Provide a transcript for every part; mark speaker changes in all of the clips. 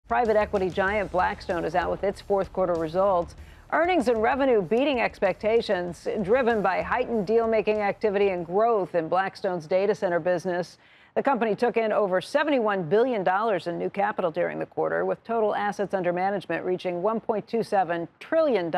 Speaker 1: Private equity giant Blackstone is out with its fourth quarter results. Earnings and revenue beating expectations, driven by heightened deal-making activity and growth in Blackstone's data center business. The company took in over $71 billion in new capital during the quarter, with total assets under management reaching $1.27 trillion.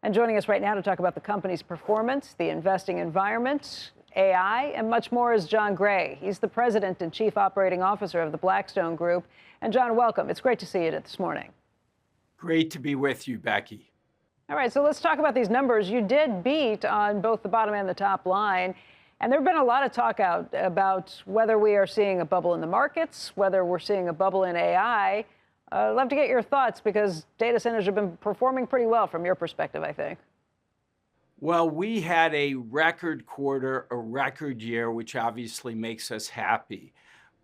Speaker 1: And joining us right now to talk about the company's performance, the investing environment, AI, and much more is Jon Gray. He's the president and chief operating officer of the Blackstone Group. And Jon, welcome. It's great to see you this morning.
Speaker 2: Great to be with you, Becky.
Speaker 1: All right, so let's talk about these numbers. You did beat on both the bottom and the top line. And there have been a lot of talk out about whether we are seeing a bubble in the markets, whether we're seeing a bubble in AI. I'd love to get your thoughts, because data centers have been performing pretty well from your perspective, I think.
Speaker 2: Well, we had a record quarter, a record year, which obviously makes us happy.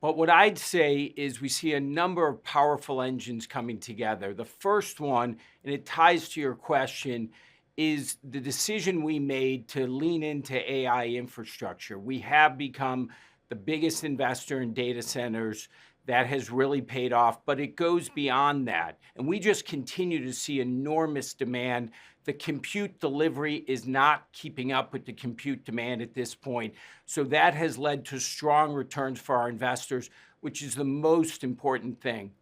Speaker 2: But what I'd say is we see a number of powerful engines coming together. The first one, and it ties to your question, is the decision we made to lean into AI infrastructure. We have become the biggest investor in data centers. That has really paid off, but it goes beyond that. And we just continue to see enormous demand. The compute delivery is not keeping up with the compute demand at this point. So that has led to strong returns for our investors, which is the most important thing.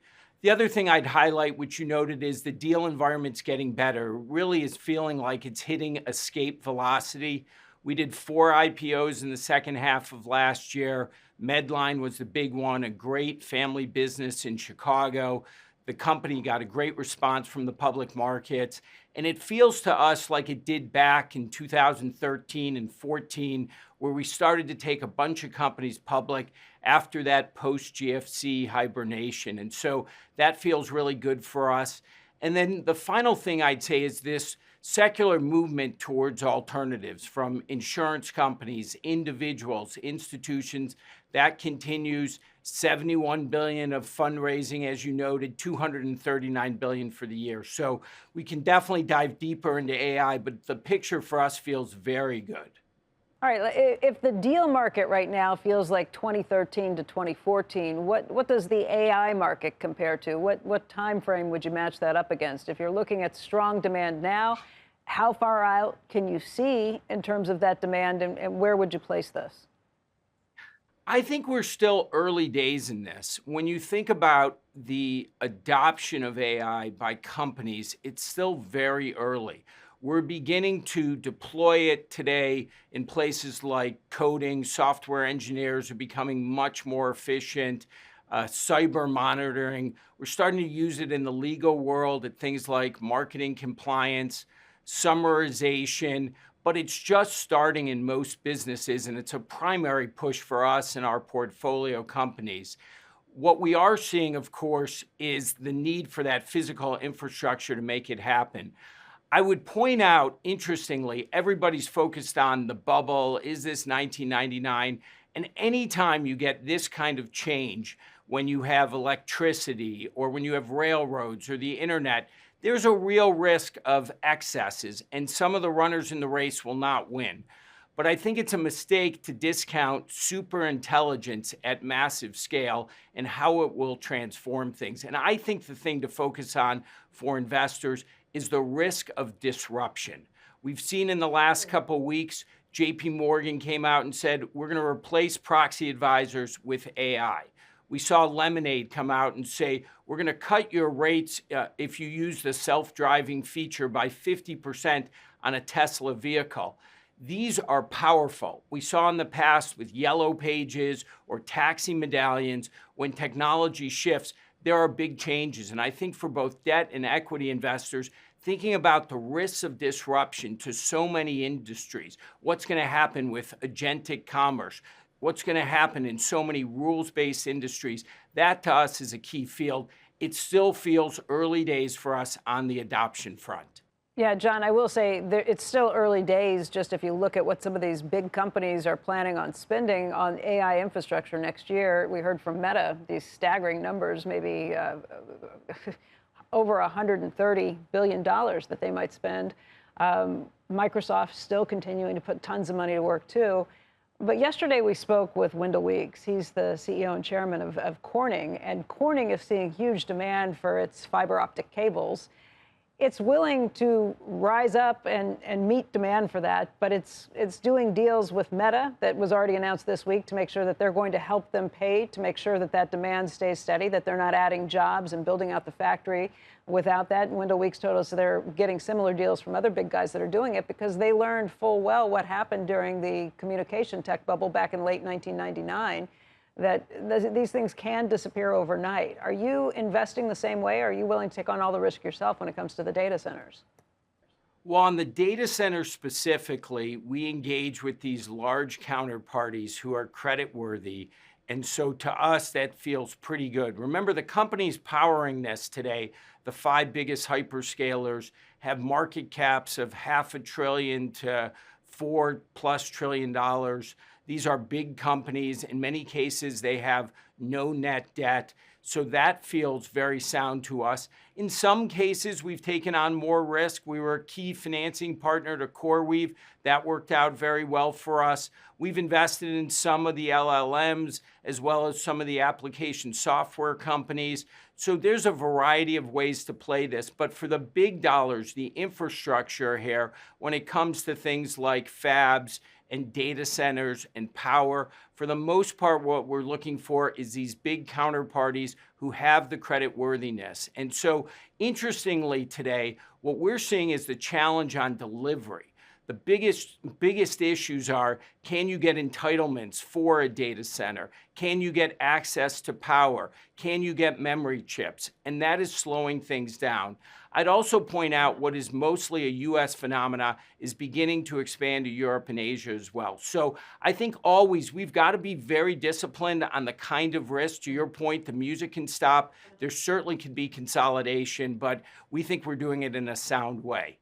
Speaker 2: The other thing I'd highlight, which you noted, is the deal environment's getting better. It really is feeling like it's hitting escape velocity. We did 4 IPOs in the second half of last year. Medline was the big one, a great family business in Chicago. The company got a great response from the public markets. And it feels to us like it did back in 2013 and 14, where we started to take a bunch of companies public after that post-GFC hibernation. And so that feels really good for us. And then the final thing I'd say is this secular movement towards alternatives from insurance companies, individuals, institutions. That continues. $71 billion of fundraising, as you noted, $239 billion for the year. So we can definitely dive deeper into AI, but the picture for us feels very good.
Speaker 1: All right, if the deal market right now feels like 2013 to 2014, what does the AI market compare to? What time frame would you match that up against? If you're looking at strong demand now, how far out can you see in terms of that demand, and where would you place this?
Speaker 2: I think we're still early days in this. When you think about the adoption of AI by companies, it's still very early. We're beginning to deploy it today in places like coding. Software engineers are becoming much more efficient. Cyber monitoring. We're starting to use it in the legal world at things like marketing compliance, summarization. But it's just starting in most businesses, and it's a primary push for us and our portfolio companies. What we are seeing, of course, is the need for that physical infrastructure to make it happen. I would point out, interestingly, everybody's focused on the bubble. Is this 1999? And anytime you get this kind of change, when you have electricity or when you have railroads or the internet, there's a real risk of excesses, and some of the runners in the race will not win. But I think it's a mistake to discount super intelligence at massive scale and how it will transform things. And I think the thing to focus on for investors is the risk of disruption. We've seen in the last couple of weeks, JP Morgan came out and said, we're going to replace proxy advisors with AI. We saw Lemonade come out and say, we're going to cut your rates if you use the self-driving feature by 50% on a Tesla vehicle. These are powerful. We saw in the past with yellow pages or taxi medallions, when technology shifts, there are big changes. And I think for both debt and equity investors, thinking about the risks of disruption to so many industries, what's going to happen with agentic commerce, what's going to happen in so many rules-based industries, that to us is a key field. It still feels early days for us on the adoption front.
Speaker 1: Yeah, Jon, I will say it's still early days. Just if you look at what some of these big companies are planning on spending on AI infrastructure next year, we heard from Meta these staggering numbers, maybe over $130 billion that they might spend. Microsoft still continuing to put tons of money to work too. But yesterday we spoke with Wendell Weeks. He's the CEO and chairman of Corning, and Corning is seeing huge demand for its fiber optic cables. It's willing to rise up and meet demand for that, but it's doing deals with Meta that was already announced this week to make sure that they're going to help them pay to make sure that that demand stays steady, that they're not adding jobs and building out the factory without that. And Wendell Weeks told us they're getting similar deals from other big guys that are doing it because they learned full well what happened during the communication tech bubble back in late 1999. That these things can disappear overnight. Are you investing the same way? Or are you willing to take on all the risk yourself when it comes to the data centers?
Speaker 2: Well, on the data center specifically, we engage with these large counterparties who are creditworthy. And so to us, that feels pretty good. Remember, the companies powering this today, the five biggest hyperscalers, have market caps of $500 billion to $4+ trillion. These are big companies. In many cases, they have no net debt. So that feels very sound to us. In some cases, we've taken on more risk. We were a key financing partner to CoreWeave. That worked out very well for us. We've invested in some of the LLMs as well as some of the application software companies. So there's a variety of ways to play this. But for the big dollars, the infrastructure here, when it comes to things like fabs and data centers and power, for the most part, what we're looking for is these big counterparties who have the credit worthiness. And so interestingly today, what we're seeing is the challenge on delivery. The biggest issues are, can you get entitlements for a data center? Can you get access to power? Can you get memory chips? And that is slowing things down. I'd also point out what is mostly a US phenomena is beginning to expand to Europe and Asia as well. So I think always we've got to be very disciplined on the kind of risk. To your point, the music can stop. There certainly could be consolidation, but we think we're doing it in a sound way.